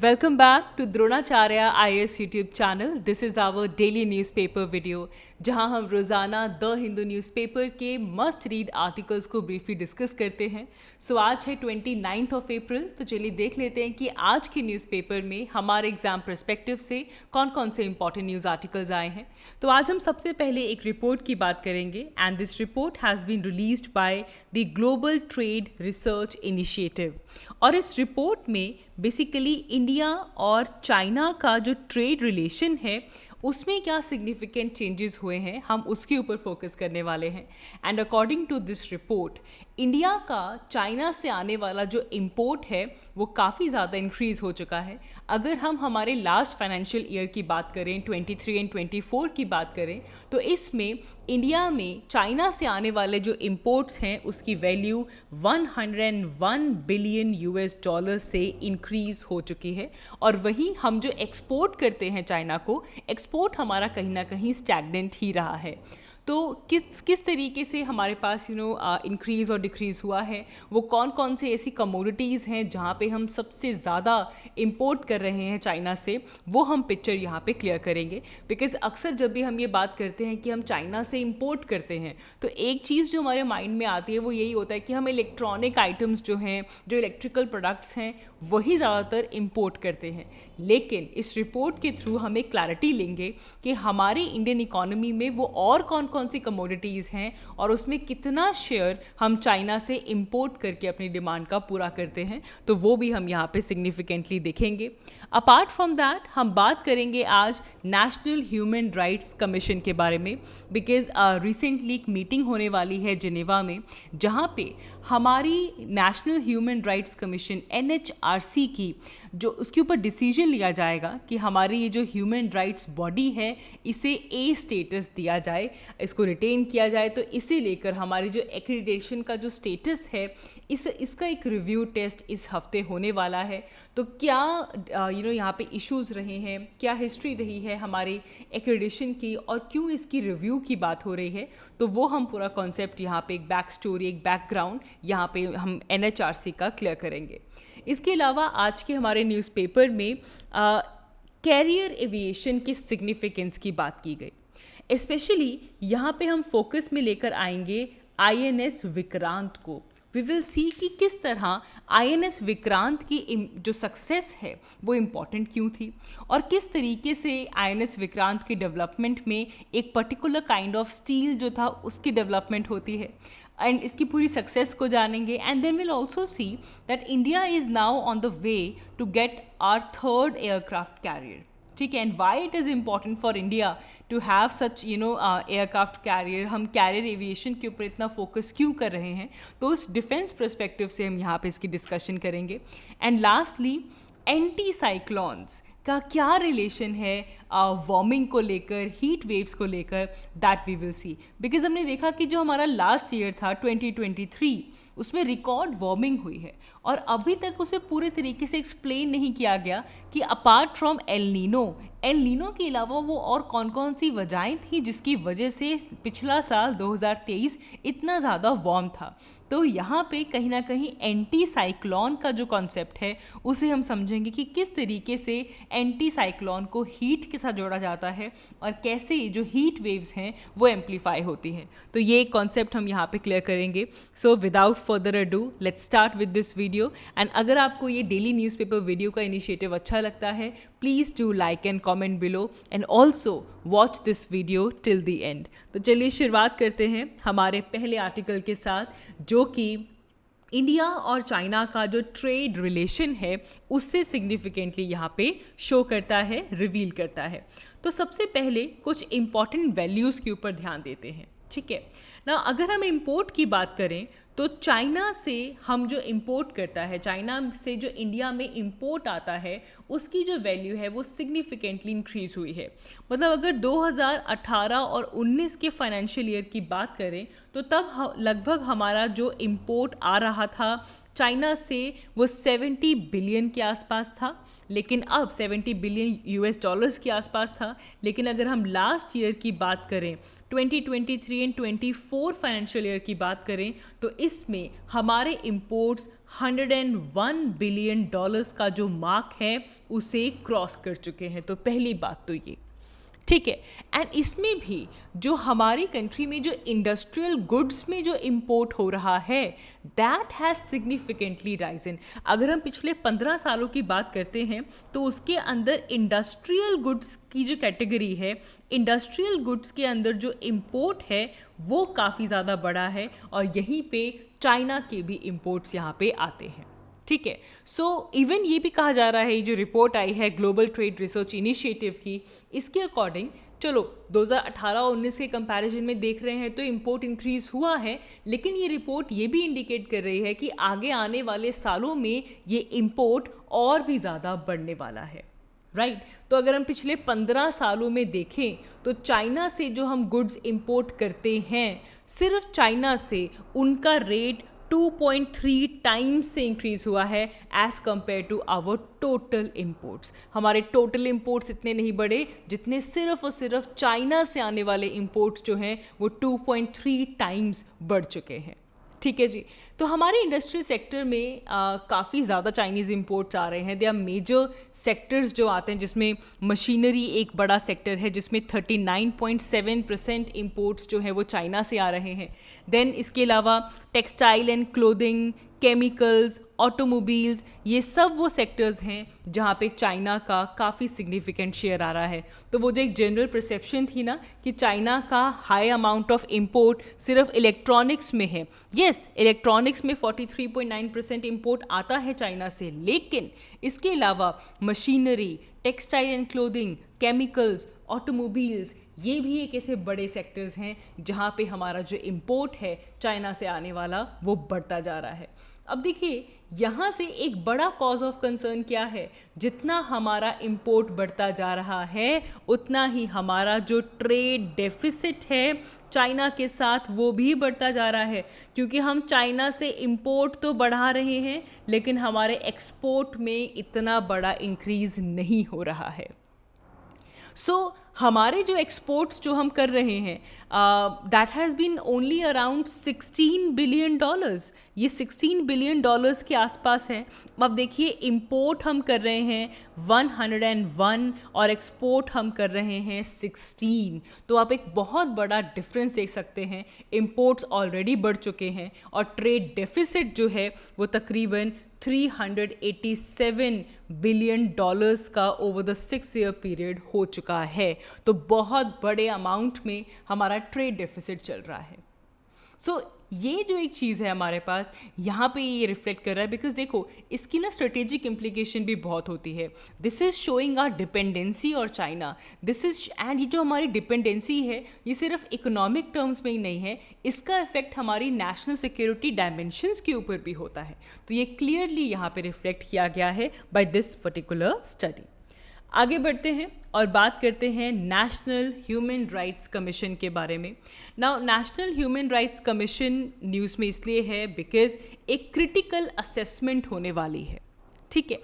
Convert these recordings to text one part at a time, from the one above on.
Welcome back to Dronacharya IAS YouTube channel. This is our daily newspaper video जहां हम रोज़ाना the Hindu newspaper के must read articles को briefly discuss करते हैं। आज है 29 ऑफ अप्रैल, तो चलिए देख लेते हैं कि आज के न्यूज़पेपर में हमारे एग्जाम पर्सपेक्टिव से कौन कौन से इंपॉर्टेंट न्यूज़ आर्टिकल्स आए हैं। तो आज हम सबसे पहले एक रिपोर्ट की बात करेंगे and this report has been released by the Global Trade Research Initiative. और इस रिपोर्ट में बेसिकली इंडिया और चाइना का जो ट्रेड रिलेशन है उसमें क्या सिग्निफिकेंट चेंजेस हुए हैं, हम उसके ऊपर फोकस करने वाले हैं। And according to this report India का चाइना से आने वाला जो इम्पोर्ट है वो काफ़ी ज़्यादा इंक्रीज़ हो चुका है। अगर हम हमारे लास्ट फाइनेंशियल ईयर की बात करें, 23 एंड 24 की बात करें, तो इसमें इंडिया में चाइना से आने वाले जो इम्पोर्ट्स हैं उसकी वैल्यू 101 बिलियन यूएस डॉलर से इंक्रीज़ हो चुकी है। और वहीं हम जो एक्सपोर्ट करते हैं चाइना को, एक्सपोर्ट हमारा कहीं ना कहीं स्टैग्नेंट ही रहा है। तो किस तरीके से हमारे पास इंक्रीज़ और डिक्रीज़ हुआ है, वो कौन कौन से ऐसी कमोडिटीज़ हैं जहाँ पे हम सबसे ज़्यादा इंपोर्ट कर रहे हैं चाइना से, वो हम पिक्चर यहाँ पे क्लियर करेंगे। बिकॉज अक्सर जब भी हम ये बात करते हैं कि हम चाइना से इंपोर्ट करते हैं तो एक चीज़ जो हमारे माइंड में आती है वो यही होता है कि हम इलेक्ट्रॉनिक आइटम्स जो हैं, जो इलेक्ट्रिकल प्रोडक्ट्स हैं, वही ज़्यादातर इंपोर्ट करते हैं। लेकिन इस रिपोर्ट के थ्रू हम एक क्लैरिटी लेंगे कि हमारे इंडियन इकोनॉमी में वो और कौन कौन सी कमोडिटीज़ हैं और उसमें कितना शेयर हम चाइना से इंपोर्ट करके अपनी डिमांड का पूरा करते हैं, तो वो भी हम यहाँ पे सिग्निफिकेंटली देखेंगे। अपार्ट फ्रॉम दैट हम बात करेंगे आज नेशनल ह्यूमन राइट्स कमीशन के बारे में। बिकॉज रिसेंटली एक मीटिंग होने वाली है जिनेवा में जहाँ पे हमारी national human rights commission NHRC की जो उसके ऊपर डिसीजन लिया जाएगा कि हमारी ये जो ह्यूमन राइट्स बॉडी है इसे A स्टेटस दिया जाए, इसको रिटेन किया जाए। तो इसे लेकर हमारी जो एक्रीडिटेशन का जो स्टेटस है इसका एक रिव्यू टेस्ट इस हफ्ते होने वाला है। तो क्या यहाँ पे इश्यूज़ रहे हैं, क्या हिस्ट्री रही है हमारे एक्रीडिटेशन की और क्यों इसकी रिव्यू की बात हो रही है, तो वो हम पूरा कॉन्सेप्ट यहाँ पे एक बैक स्टोरी, एक बैकग्राउंड यहाँ पे हम NHRC का क्लियर करेंगे। इसके अलावा आज के हमारे न्यूज़पेपर में कैरियर एविएशन की सिग्निफिकेंस की बात की गई। स्पेशली यहाँ पे हम फोकस में लेकर आएंगे INS विक्रांत को। वी विल सी कि किस तरह INS विक्रांत की जो सक्सेस है वो इम्पॉर्टेंट क्यों थी और किस तरीके से INS विक्रांत के डेवलपमेंट में एक पर्टिकुलर काइंड ऑफ स्टील जो था उसकी डेवलपमेंट होती है। एंड इसकी पूरी सक्सेस को जानेंगे। And then will also see that India is now on the way to get our third aircraft carrier. ठीक है, and why it is important for India to have such aircraft carrier, हम carrier aviation के ऊपर इतना focus क्यों कर रहे हैं, तो उस डिफेंस परस्पेक्टिव से हम यहाँ पे इसकी डिस्कशन करेंगे। एंड लास्टली एंटी साइक्लोन्स का क्या रिलेशन है वार्मिंग को लेकर, हीट वेव्स को लेकर, that we will see. Because हमने देखा कि जो हमारा लास्ट ईयर था 2023 उसमें रिकॉर्ड वार्मिंग हुई है और अभी तक उसे पूरे तरीके से एक्सप्लेन नहीं किया गया कि अपार्ट फ्रॉम एल नीनो के अलावा वो और कौन कौन सी वजहें थी जिसकी वजह से पिछला साल 2023 इतना ज़्यादा वार्म था। तो यहाँ पे कहीं ना कहीं एंटी साइक्लोन का जो कॉन्सेप्ट है उसे हम समझेंगे कि किस तरीके से एंटी साइक्लोन को हीट के साथ जोड़ा जाता है और कैसे जो हीट वेव्स हैं वो एम्पलीफाई होती हैं। तो ये कॉन्सेप्ट हम यहाँ पे क्लियर करेंगे। So without further ado let's start with this video. And अगर आपको ये डेली न्यूज़पेपर वीडियो का इनिशिएटिव अच्छा लगता है, please do like and comment below and also watch this video till the end. तो चलिए शुरुआत करते हैं हमारे पहले आर्टिकल के साथ, जो कि इंडिया और चाइना का जो ट्रेड रिलेशन है उससे सिग्निफिकेंटली यहाँ पे शो करता है, रिवील करता है। तो सबसे पहले कुछ इंपॉर्टेंट वैल्यूज़ के ऊपर ध्यान देते हैं। ठीक है ना, अगर हम इंपोर्ट की बात करें तो चाइना से हम जो इंपोर्ट करता है, चाइना से जो इंडिया में इंपोर्ट आता है उसकी जो वैल्यू है वो सिग्निफिकेंटली इंक्रीज हुई है। मतलब अगर 2018 और 19 के फाइनेंशियल ईयर की बात करें तो तब लगभग हमारा जो इंपोर्ट आ रहा था चाइना से वो 70 बिलियन के आसपास था, लेकिन अब 70 बिलियन यूएस डॉलर्स के आसपास था। लेकिन अगर हम लास्ट ईयर की बात करें, 2023 एंड 24 फाइनेंशियल ईयर की बात करें, तो इसमें हमारे इंपोर्ट्स 101 बिलियन डॉलर्स का जो मार्क है उसे क्रॉस कर चुके हैं। तो पहली बात तो ये, ठीक है। एंड इसमें भी जो हमारी कंट्री में जो इंडस्ट्रियल गुड्स में जो इंपोर्ट हो रहा है, दैट हैज़ सिग्निफिकेंटली राइजन। अगर हम पिछले 15 सालों की बात करते हैं तो उसके अंदर इंडस्ट्रियल गुड्स की जो कैटेगरी है, इंडस्ट्रियल गुड्स के अंदर जो इंपोर्ट है वो काफ़ी ज़्यादा बड़ा है, और यहीं पे चाइना के भी इंपोर्ट्स यहाँ पे आते हैं, ठीक है। सो इवन ये भी कहा जा रहा है, जो रिपोर्ट आई है ग्लोबल ट्रेड रिसर्च इनिशिएटिव की, इसके अकॉर्डिंग चलो 2018-19 के कंपैरिजन में देख रहे हैं तो इंपोर्ट इंक्रीज हुआ है, लेकिन ये रिपोर्ट ये भी इंडिकेट कर रही है कि आगे आने वाले सालों में ये इंपोर्ट और भी ज़्यादा बढ़ने वाला है, राइट। तो अगर हम पिछले 15 सालों में देखें तो चाइना से जो हम गुड्स इंपोर्ट करते हैं, सिर्फ चाइना से उनका रेट 2.3 टाइम्स से इंक्रीज हुआ है as compare to our total imports. हमारे टोटल इंपोर्ट्स इतने नहीं बढ़े जितने सिर्फ और सिर्फ चाइना से आने वाले इंपोर्ट्स जो हैं वो 2.3 टाइम्स बढ़ चुके हैं, ठीक है जी। तो हमारे इंडस्ट्रियल सेक्टर में काफ़ी ज़्यादा चाइनीज़ इंपोर्ट्स आ रहे हैं। दे आर मेजर सेक्टर्स जो आते हैं, जिसमें मशीनरी एक बड़ा सेक्टर है जिसमें 39.7% इंपोर्ट्स जो है वो चाइना से आ रहे हैं। देन इसके अलावा textile and clothing, chemicals, automobiles, ये सब वो सेक्टर्स हैं जहाँ पे चाइना का काफ़ी सिग्निफिकेंट शेयर आ रहा है। तो वो जो एक जनरल परसेप्शन थी ना कि चाइना का हाई अमाउंट ऑफ इंपोर्ट सिर्फ इलेक्ट्रॉनिक्स में है, यस, इलेक्ट्रॉनिक्स में 43.9% इंपोर्ट आता है चाइना से, लेकिन इसके अलावा machinery, textile and clothing, chemicals, automobiles, ये भी एक ऐसे बड़े सेक्टर्स हैं जहाँ पे हमारा जो इंपोर्ट है चाइना से आने वाला वो बढ़ता जा रहा है। अब देखिए यहाँ से एक बड़ा कॉज ऑफ कंसर्न क्या है, जितना हमारा इंपोर्ट बढ़ता जा रहा है उतना ही हमारा जो ट्रेड डेफिसिट है चाइना के साथ वो भी बढ़ता जा रहा है, क्योंकि हम चाइना से इंपोर्ट तो बढ़ा रहे हैं लेकिन हमारे एक्सपोर्ट में इतना बड़ा इंक्रीज नहीं हो रहा है। सो हमारे जो एक्सपोर्ट्स जो हम कर रहे हैं that has been only around 16 billion dollars, ये 16 बिलियन डॉलर्स के आसपास है। अब देखिए इंपोर्ट हम कर रहे हैं 101 और एक्सपोर्ट हम कर रहे हैं 16, तो आप एक बहुत बड़ा डिफरेंस देख सकते हैं। इंपोर्ट्स ऑलरेडी बढ़ चुके हैं और ट्रेड डेफिसिट जो है वो तकरीबन 387 बिलियन डॉलर्स का ओवर द 6-year पीरियड हो चुका है। तो बहुत बड़े अमाउंट में हमारा ट्रेड डेफिसिट चल रहा है। सो ये जो एक चीज़ है हमारे पास यहाँ पे ये रिफ्लेक्ट कर रहा है, बिकॉज देखो इसकी ना स्ट्रेटेजिक इम्प्लीकेशन भी बहुत होती है। This is showing are dependency और चाइना, दिस इज एंड ये जो हमारी डिपेंडेंसी है ये सिर्फ इकोनॉमिक टर्म्स में ही नहीं है, इसका इफेक्ट हमारी नेशनल सिक्योरिटी डायमेंशंस के ऊपर भी होता है। तो ये क्लियरली यहाँ पे रिफ्लेक्ट किया गया है बाय दिस पर्टिकुलर स्टडी। आगे बढ़ते हैं और बात करते हैं नेशनल ह्यूमन राइट्स कमीशन के बारे में। Now national human rights commission news में इसलिए है बिकॉज एक क्रिटिकल असेसमेंट होने वाली है, ठीक है।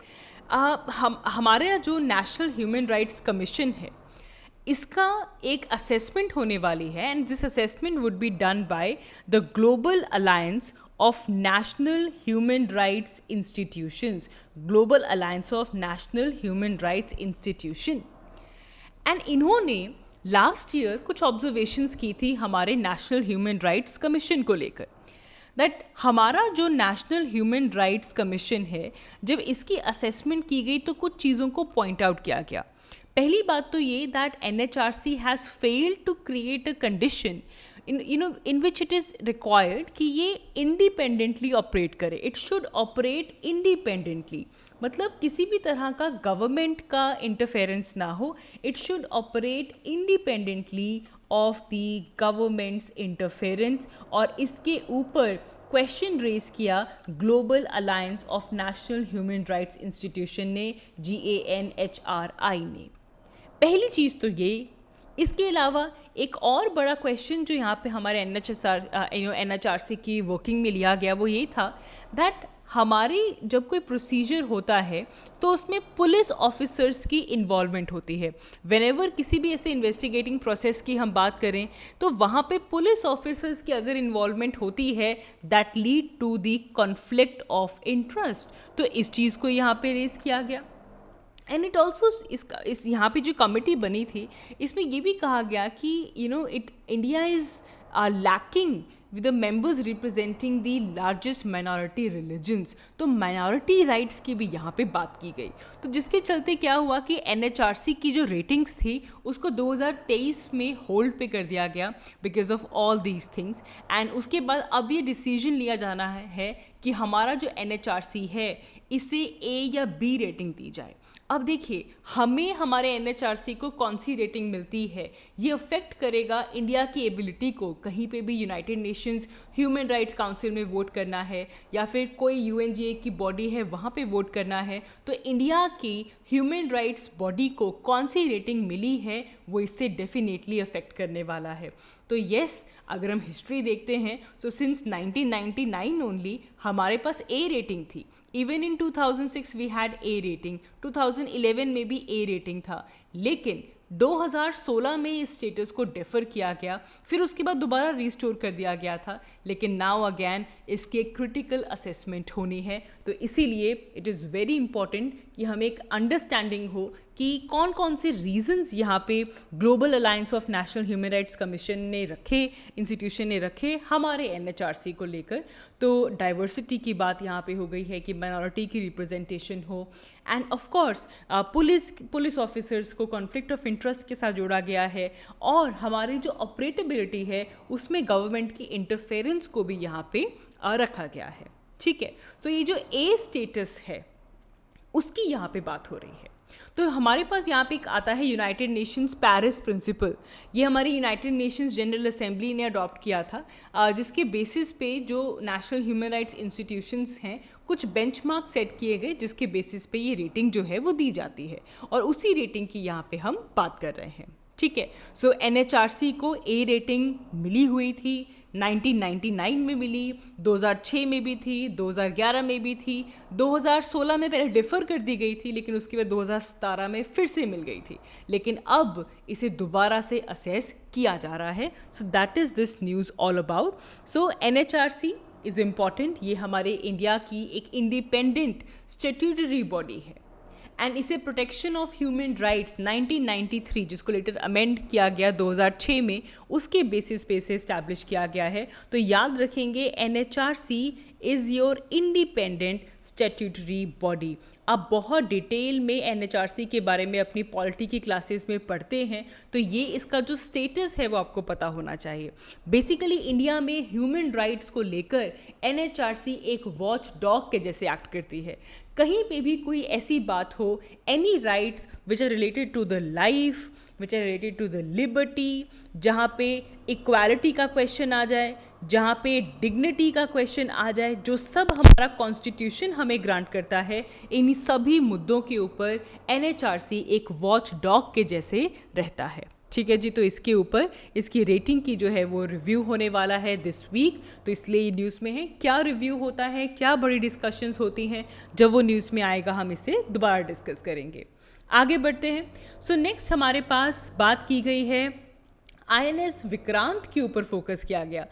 हमारे यहाँ जो नेशनल ह्यूमन राइट्स कमीशन है इसका एक असेसमेंट होने वाली है, and this assessment would be done by the global alliance of National Human Rights Institutions, Global Alliance of National Human Rights Institution, and इन्होंने लास्ट ईयर कुछ ऑब्जर्वेशंस की थी हमारे नेशनल ह्यूमन राइट्स कमीशन को लेकर, दैट हमारा जो national human rights commission है जब इसकी असेसमेंट की गई तो कुछ चीज़ों को पॉइंट आउट किया गया। पहली बात तो ये that NHRC has failed to create a condition in which it is required कि ये इंडिपेंडेंटली ऑपरेट करे। इट शुड ऑपरेट इंडिपेंडेंटली, मतलब किसी भी तरह का गवर्नमेंट का इंटरफेरेंस ना हो। It should operate independently of the governments interference, और इसके ऊपर क्वेश्चन रेज किया global alliance of national human rights institution ने, GANHRI ने। पहली चीज़ तो ये। इसके अलावा एक और बड़ा क्वेश्चन जो यहाँ पे हमारे NHRC की वर्किंग में लिया गया वो ये था दैट हमारी जब कोई प्रोसीजर होता है तो उसमें पुलिस ऑफिसर्स की इन्वॉल्वमेंट होती है। व्हेनेवर किसी भी ऐसे इन्वेस्टिगेटिंग प्रोसेस की हम बात करें तो वहाँ पे पुलिस ऑफिसर्स की अगर इन्वॉल्वमेंट होती है that lead to the conflict of interest. तो इस चीज़ को यहाँ पे रेज किया गया। एंड इट ऑल्सो इस यहाँ पे जो कमेटी बनी थी इसमें ये भी कहा गया कि India is lacking with the members representing the largest minority religions। तो minority rights की भी यहाँ पे बात की गई। तो जिसके चलते क्या हुआ कि NHRC की जो रेटिंग्स थी उसको 2023 में होल्ड पे कर दिया गया because of all these things. And उसके बाद अब ये डिसीजन लिया जाना है कि हमारा जो NHRC है इसे A या B रेटिंग दी जाए। अब देखिए हमें हमारे NHRC को कौन सी रेटिंग मिलती है ये अफेक्ट करेगा इंडिया की एबिलिटी को कहीं पे भी United Nations human rights council में वोट करना है या फिर कोई UNGA की बॉडी है वहाँ पे वोट करना है। तो इंडिया की ह्यूमन राइट्स बॉडी को कौन सी रेटिंग मिली है वो इससे डेफिनेटली अफेक्ट करने वाला है। तो येस, अगर हम हिस्ट्री देखते हैं तो सिंस 1999 ओनली हमारे पास A रेटिंग थी। Even in 2006 we had A rating, 2011 में भी A रेटिंग था, लेकिन 2016 में इस स्टेटस को डेफर किया गया, फिर उसके बाद दोबारा रिस्टोर कर दिया गया था, लेकिन नाउ अगेन इसकी एक क्रिटिकल असेसमेंट होनी है। तो इसीलिए इट इज़ वेरी इंपॉर्टेंट कि हमें एक अंडरस्टैंडिंग हो कि कौन कौन से रीजंस यहाँ पे global alliance of national human rights commission ने रखे, इंस्टीट्यूशन ने रखे हमारे NHRC को लेकर। तो डाइवर्सिटी की बात यहाँ पे हो गई है कि माइनॉरिटी की रिप्रेजेंटेशन हो, end of course police officers को कॉन्फ्लिक्ट ऑफ इंटरेस्ट के साथ जोड़ा गया है, और हमारी जो ऑपरेटेबिलिटी है उसमें गवर्नमेंट की इंटरफेरेंस को भी यहाँ पे रखा गया है। ठीक है, तो ये जो A स्टेटस है उसकी यहाँ पे बात हो रही है। तो हमारे पास यहाँ पे एक आता है यूनाइटेड नेशंस पेरिस प्रिंसिपल। ये हमारी यूनाइटेड नेशंस जनरल असेंबली ने अडॉप्ट किया था, जिसके बेसिस पे जो नेशनल ह्यूमन राइट्स इंस्टीट्यूशंस हैं कुछ बेंचमार्क सेट किए गए, जिसके बेसिस पे ये रेटिंग जो है वो दी जाती है, और उसी रेटिंग की यहाँ पे हम बात कर रहे हैं। ठीक है, सो NHRC को A रेटिंग मिली हुई थी, 1999 में मिली, 2006 में भी थी, 2011 में भी थी, 2016 में पहले डिफ़र कर दी गई थी, लेकिन उसके बाद 2017 में फिर से मिल गई थी, लेकिन अब इसे दोबारा से असेस किया जा रहा है। सो that is this news all about. So NHRC is important. ये हमारे इंडिया की एक इंडिपेंडेंट स्टैट्यूटरी बॉडी है, एंड इसे प्रोटेक्शन ऑफ ह्यूमन राइट्स 1993, जिसको लेटर अमेंड किया गया 2006 में, उसके बेसिस पे से इस्टेब्लिश किया गया है। तो याद रखेंगे NHRC is your independent statutory body. आप बहुत डिटेल में NHRC के बारे में अपनी पॉलिटी की क्लासेस में पढ़ते हैं, तो ये इसका जो स्टेटस है वो आपको पता होना चाहिए। बेसिकली इंडिया में ह्यूमन राइट्स को लेकर NHRC एक वॉच डॉग के जैसे एक्ट करती है। कहीं पे भी कोई ऐसी बात हो, any rights which are related to the life, which are related to the liberty, जहाँ पे इक्वालिटी का क्वेश्चन आ जाए, जहाँ पे डिग्निटी का क्वेश्चन आ जाए, जो सब हमारा कॉन्स्टिट्यूशन हमें ग्रांट करता है, इन सभी मुद्दों के ऊपर NHRC एक वॉच डॉग के जैसे रहता है। ठीक है जी, तो इसके ऊपर इसकी रेटिंग की जो है वो रिव्यू होने वाला है दिस वीक। तो इसलिए ये न्यूज़ में है, क्या रिव्यू होता है, क्या बड़ी डिस्कशंस होती हैं, जब वो न्यूज़ में आएगा हम इसे दोबारा डिस्कस करेंगे। आगे बढ़ते हैं। सो नेक्स्ट हमारे पास बात की गई है INS विक्रांत के ऊपर फोकस किया गया।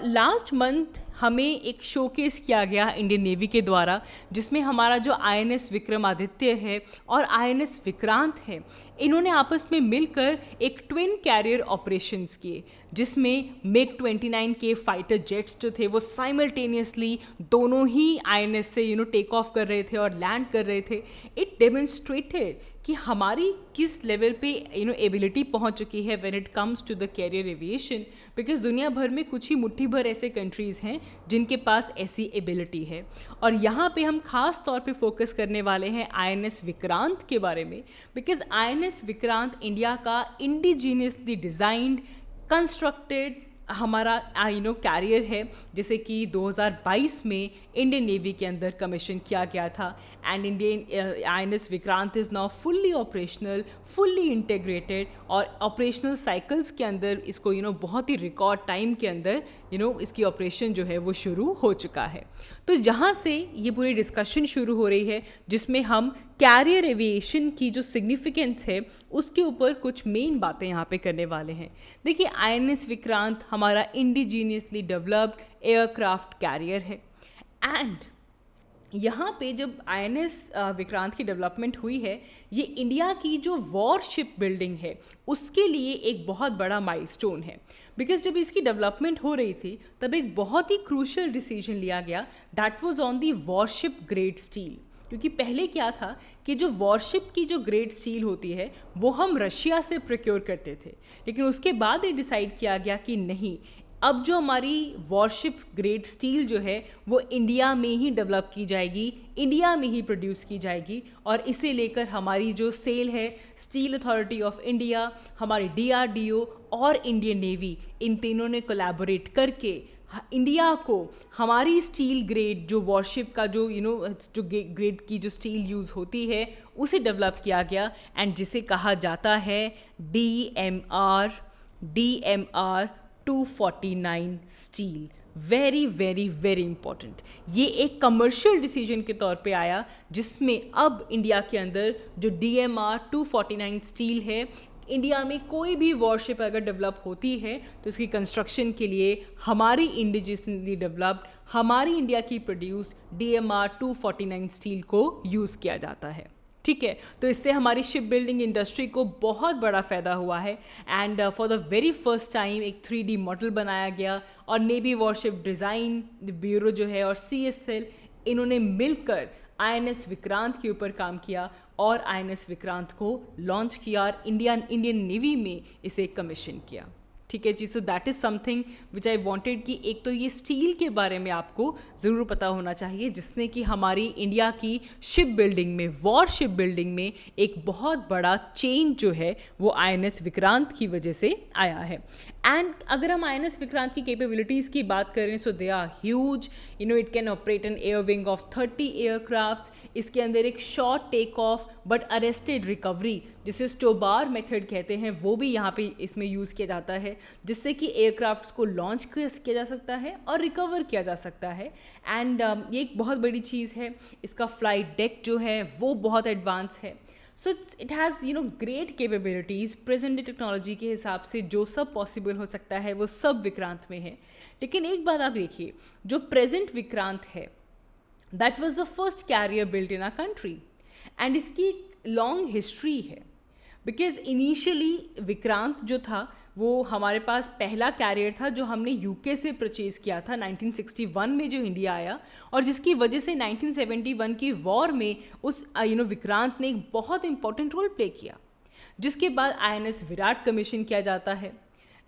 लास्ट मंथ हमें एक शोकेस किया गया इंडियन नेवी के द्वारा, जिसमें हमारा जो INS विक्रमादित्य है और INS विक्रांत है, इन्होंने आपस में मिलकर एक ट्विन कैरियर ऑपरेशंस किए, जिसमें MiG-29 के फाइटर जेट्स जो थे वो साइमल्टेनियसली दोनों ही INS से टेक ऑफ कर रहे थे और लैंड कर रहे थे। इट डेमोन्स्ट्रेटेड कि हमारी किस लेवल पे एबिलिटी पहुंच चुकी है when it comes to the carrier aviation, because दुनिया भर में कुछ ही मुट्ठी भर ऐसे कंट्रीज़ हैं जिनके पास ऐसी एबिलिटी है। और यहाँ पे हम खास तौर पे फोकस करने वाले हैं INS विक्रांत के बारे में, बिकॉज INS विक्रांत इंडिया का इंडिजीनियसली डिज़ाइंड, कंस्ट्रक्टेड हमारा कैरियर है, जैसे कि 2022 में इंडियन नेवी के अंदर कमीशन किया गया था। And Indian INS Vikrant is now fully operational, fully integrated, और ऑपरेशनल साइकिल्स के अंदर इसको बहुत ही रिकॉर्ड टाइम के अंदर इसकी ऑपरेशन जो है वो शुरू हो चुका है। तो जहाँ से ये पूरी डिस्कशन शुरू हो रही है, जिसमें हम कैरियर एविएशन की जो सिग्निफिकेंस है उसके ऊपर कुछ मेन बातें यहाँ पे करने वाले हैं। देखिए, INS विक्रांत हमारा इंडिजीनियसली डेवलप्ड एयरक्राफ्ट कैरियर है। एंड यहाँ पे जब INS विक्रांत की डेवलपमेंट हुई है, ये इंडिया की जो वॉरशिप बिल्डिंग है उसके लिए एक बहुत बड़ा माइलस्टोन है। बिकॉज जब इसकी डेवलपमेंट हो रही थी तब एक बहुत ही क्रूशियल डिसीजन लिया गया, that was on the worship grade steel. क्योंकि पहले क्या था कि जो वॉरशिप की जो ग्रेड स्टील होती है वो हम रशिया से प्रोक्योर करते थे, लेकिन उसके बाद ये डिसाइड किया गया कि नहीं, अब जो हमारी वॉरशिप ग्रेड स्टील जो है वो इंडिया में ही डेवलप की जाएगी, इंडिया में ही प्रोड्यूस की जाएगी। और इसे लेकर हमारी जो सेल है, स्टील अथॉरिटी ऑफ इंडिया, हमारी DRDO और इंडियन नेवी, इन तीनों ने कोलैबोरेट करके इंडिया को हमारी स्टील ग्रेड जो वॉरशिप का जो जो ग्रेड की जो स्टील यूज़ होती है उसे डेवलप किया गया, एंड जिसे कहा जाता है DMR 249 steel. Very very very important. ये एक कमर्शियल डिसीजन के तौर पे आया, जिसमें अब इंडिया के अंदर जो DMR 249 स्टील है, इंडिया में कोई भी वॉरशिप अगर डेवलप होती है तो उसकी कंस्ट्रक्शन के लिए हमारी इंडिजिनसली डेवलप्ड, हमारी इंडिया की प्रोड्यूस्ड DMR 249 स्टील को यूज़ किया जाता है। ठीक है, तो इससे हमारी शिप बिल्डिंग इंडस्ट्री को बहुत बड़ा फ़ायदा हुआ है। And for the very first time एक 3D मॉडल बनाया गया, और नेवी वॉरशिप डिज़ाइन ब्यूरो जो है और CSL, इन्होंने मिलकर INS विक्रांत के ऊपर काम किया और INS विक्रांत को लॉन्च किया और इंडियन नेवी में इसे कमीशन किया। ठीक है जी, so that is something which I wanted कि एक तो ये स्टील के बारे में आपको ज़रूर पता होना चाहिए, जिसने कि हमारी इंडिया की शिप बिल्डिंग में, वॉर शिप बिल्डिंग में एक बहुत बड़ा चेंज जो है वो INS विक्रांत की वजह से आया है। एंड अगर हम INS विक्रांत की कैपेबिलिटीज़ की बात करें, so they are huge. It can operate an air wing of 30 aircrafts. इसके अंदर एक short take off but arrested recovery, जिसे स्टोबार मेथड कहते हैं, वो भी यहाँ पे इसमें यूज़ किया जाता है, जिससे कि एयरक्राफ्ट्स को लॉन्च किया जा सकता है और रिकवर किया जा सकता है। एंड ये एक बहुत बड़ी चीज़ है। इसका फ्लाइट डेक जो है वो बहुत एडवांस है। So it has great capabilities. Present day technology के हिसाब से जो सब पॉसिबल हो सकता है वो सब विक्रांत में है। लेकिन एक बात आप देखिए, जो प्रेजेंट विक्रांत है that was the first carrier built in our country, and इसकी लॉन्ग हिस्ट्री है। बिकॉज इनिशियली विक्रांत जो था वो हमारे पास पहला कैरियर था जो हमने UK से परचेज़ किया था 1961 में, जो इंडिया आया, और जिसकी वजह से 1971 की वॉर में उस विक्रांत ने एक बहुत इंपॉर्टेंट रोल प्ले किया। जिसके बाद INS विराट कमीशन किया जाता है,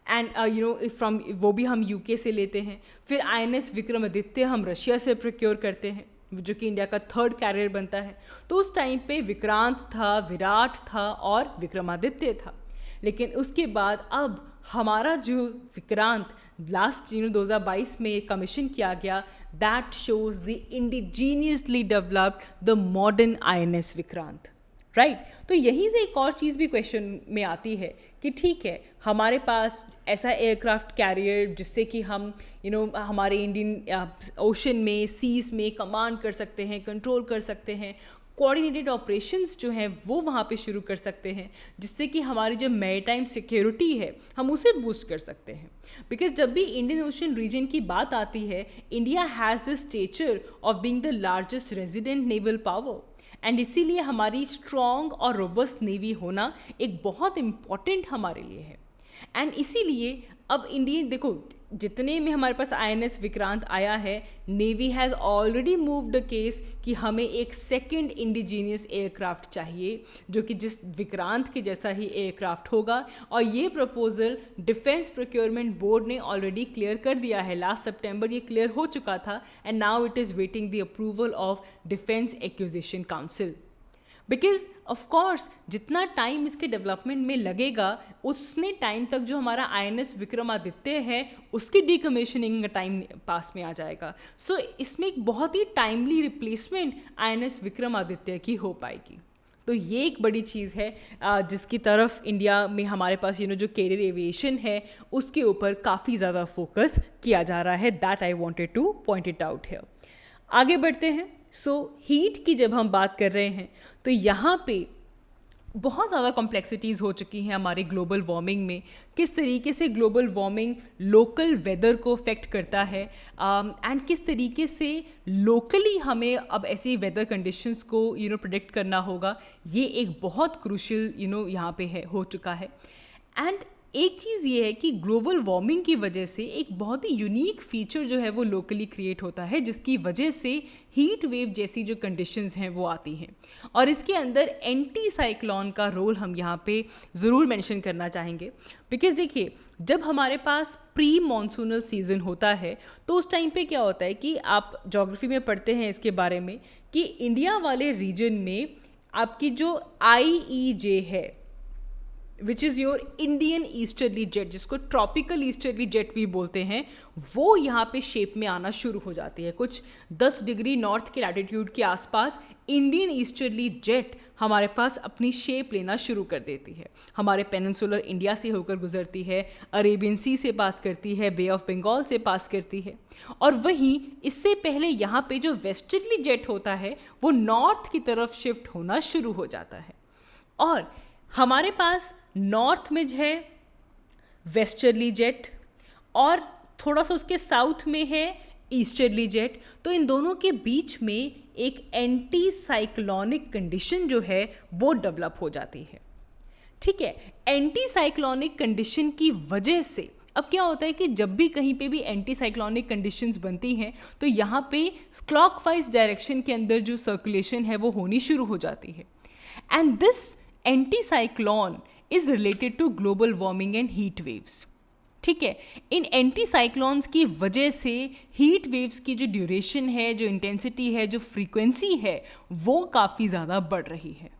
एंड फ्रॉम वो भी हम UK से लेते हैं। फिर INS विक्रमादित्य हम रशिया से प्रोक्योर करते हैं, जो कि इंडिया का थर्ड कैरियर बनता है। तो उस टाइम पे विक्रांत था, विराट था और विक्रमादित्य था। लेकिन उसके बाद अब हमारा जो विक्रांत लास्ट 2022 में कमीशन किया गया, that shows the indigenously developed the modern INS Vikrant, right. तो यहीं से एक और चीज़ भी क्वेश्चन में आती है कि ठीक है, हमारे पास ऐसा एयरक्राफ्ट कैरियर जिससे कि हम हमारे इंडियन ओशन में, सीज में कमांड कर सकते हैं, कंट्रोल कर सकते हैं, कोऑर्डिनेटेड ऑपरेशंस जो हैं वो वहाँ पे शुरू कर सकते हैं, जिससे कि हमारी जो मैरीटाइम सिक्योरिटी है हम उसे बूस्ट कर सकते हैं। बिकॉज जब भी इंडियन ओशन रीजन की बात आती है, India has the stature of being the largest resident naval power, and इसीलिए हमारी स्ट्रॉन्ग और रोबस्ट नेवी होना एक बहुत इम्पॉर्टेंट हमारे लिए है। एंड इसीलिए अब इंडियन देखो, जितने में हमारे पास INS विक्रांत आया है, navy has already moved a case कि हमें एक सेकंड इंडिजीनियस एयरक्राफ्ट चाहिए, जो कि जिस विक्रांत के जैसा ही एयरक्राफ्ट होगा। और ये प्रपोजल डिफेंस प्रोक्योरमेंट बोर्ड ने ऑलरेडी क्लियर कर दिया है। लास्ट सितंबर ये क्लियर हो चुका था, and now it is waiting the approval of defence acquisition council. Because of course जितना टाइम इसके डेवलपमेंट में लगेगा उतने टाइम तक जो हमारा INS विक्रमादित्य है उसकी डीकमीशनिंग का टाइम पास में आ जाएगा. सो इसमें एक बहुत ही टाइमली रिप्लेसमेंट INS विक्रमादित्य की हो पाएगी. तो ये एक बड़ी चीज़ है जिसकी तरफ इंडिया में हमारे पास जो कैरियर एविएशन है उसके ऊपर काफ़ी ज़्यादा फोकस किया जा रहा है. That I wanted two point it out है. आगे बढ़ते हैं. सो हीट की जब हम बात कर रहे हैं तो यहाँ पे बहुत ज़्यादा कॉम्प्लेक्सिटीज़ हो चुकी हैं हमारी ग्लोबल वार्मिंग में. किस तरीके से ग्लोबल वार्मिंग लोकल वेदर को अफेक्ट करता है एंड किस तरीके से लोकली हमें अब ऐसी वेदर कंडीशंस को प्रेडिक्ट करना होगा. ये एक बहुत क्रूशियल यहाँ पे है हो चुका है. एंड एक चीज़ ये है कि ग्लोबल वार्मिंग की वजह से एक बहुत ही यूनिक फीचर जो है वो लोकली क्रिएट होता है जिसकी वजह से हीट वेव जैसी जो कंडीशंस हैं वो आती हैं. और इसके अंदर एंटी साइक्लोन का रोल हम यहाँ पे ज़रूर मेंशन करना चाहेंगे. बिकॉज देखिए जब हमारे पास प्री मॉनसूनल सीज़न होता है तो उस टाइम पे क्या होता है कि आप ज्योग्राफी में पढ़ते हैं इसके बारे में कि इंडिया वाले रीजन में आपकी जो IEJ है which is your Indian easterly jet, जिसको ट्रॉपिकल ईस्टर्ली जेट भी बोलते हैं, वो यहाँ पे शेप में आना शुरू हो जाती है. कुछ 10 डिग्री नॉर्थ के लैटिट्यूड के आसपास इंडियन ईस्टर्ली जेट हमारे पास अपनी शेप लेना शुरू कर देती है. हमारे पेनिनसुलर इंडिया से होकर गुजरती है, अरेबियन सी से पास करती है, बे ऑफ बंगाल से पास करती है. और वहीं इससे पहले यहाँ पे जो वेस्टर्ली जेट होता है वो नॉर्थ की तरफ शिफ्ट होना शुरू हो जाता है. और हमारे पास नॉर्थ में है वेस्टर्ली जेट और थोड़ा सा उसके साउथ में है ईस्टर्ली जेट. तो इन दोनों के बीच में एक एंटी साइक्लोनिक कंडीशन जो है वो डेवलप हो जाती है. ठीक है, एंटी साइक्लोनिक कंडीशन की वजह से अब क्या होता है कि जब भी कहीं पे भी एंटी साइक्लोनिक कंडीशंस बनती हैं तो यहाँ पे क्लॉकवाइज डायरेक्शन के अंदर जो सर्कुलेशन है वो होनी शुरू हो जाती है. And this anticyclone is related to global warming and heat waves. ठीक है, इन एंटी साइक्लोन्स की वजह से हीट वेव्स की जो ड्यूरेशन है, जो इंटेंसिटी है, जो फ्रीक्वेंसी है वो काफ़ी ज़्यादा बढ़ रही है.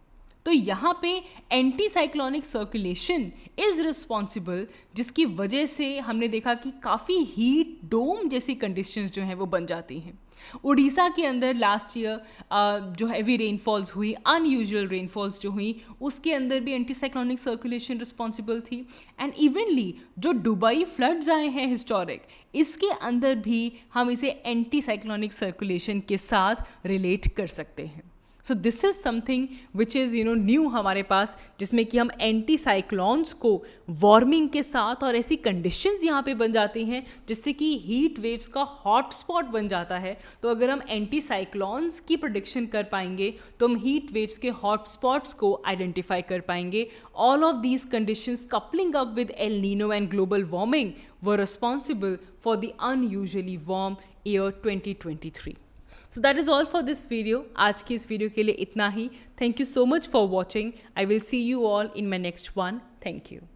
तो यहाँ पे anti cyclonic circulation is responsible, जिसकी वजह से हमने देखा कि काफ़ी हीट डोम जैसी कंडीशंस जो हैं वो बन जाती हैं. उड़ीसा के अंदर लास्ट ईयर जो हैवी रेनफॉल्स हुई, अनयूजुअल रेनफॉल्स जो हुई, उसके अंदर भी एंटी साइक्लोनिक सर्कुलेशन रिस्पॉन्सिबल थी. एंड इवनली जो दुबई फ्लड्स आए हैं हिस्टोरिक, इसके अंदर भी हम इसे एंटी साइक्लोनिक सर्कुलेशन के साथ रिलेट कर सकते हैं. So this is something which is new हमारे पास, जिसमें कि हम एंटी साइक्लोन्स को वार्मिंग के साथ और ऐसी कंडीशंस यहाँ पे बन जाती हैं जिससे कि हीट वेव्स का हॉट स्पॉट बन जाता है. तो अगर हम एंटी साइक्लोन्स की प्रेडिक्शन कर पाएंगे तो हम हीट वेव्स के हॉट स्पॉट्स को आइडेंटिफाई कर पाएंगे. All of these conditions coupling up with El Nino and global warming were responsible for the unusually warm year 2023. So that is all for this video. आज की इस video के लिए इतना ही. Thank you so much for watching. I will see you all in my next one. Thank you.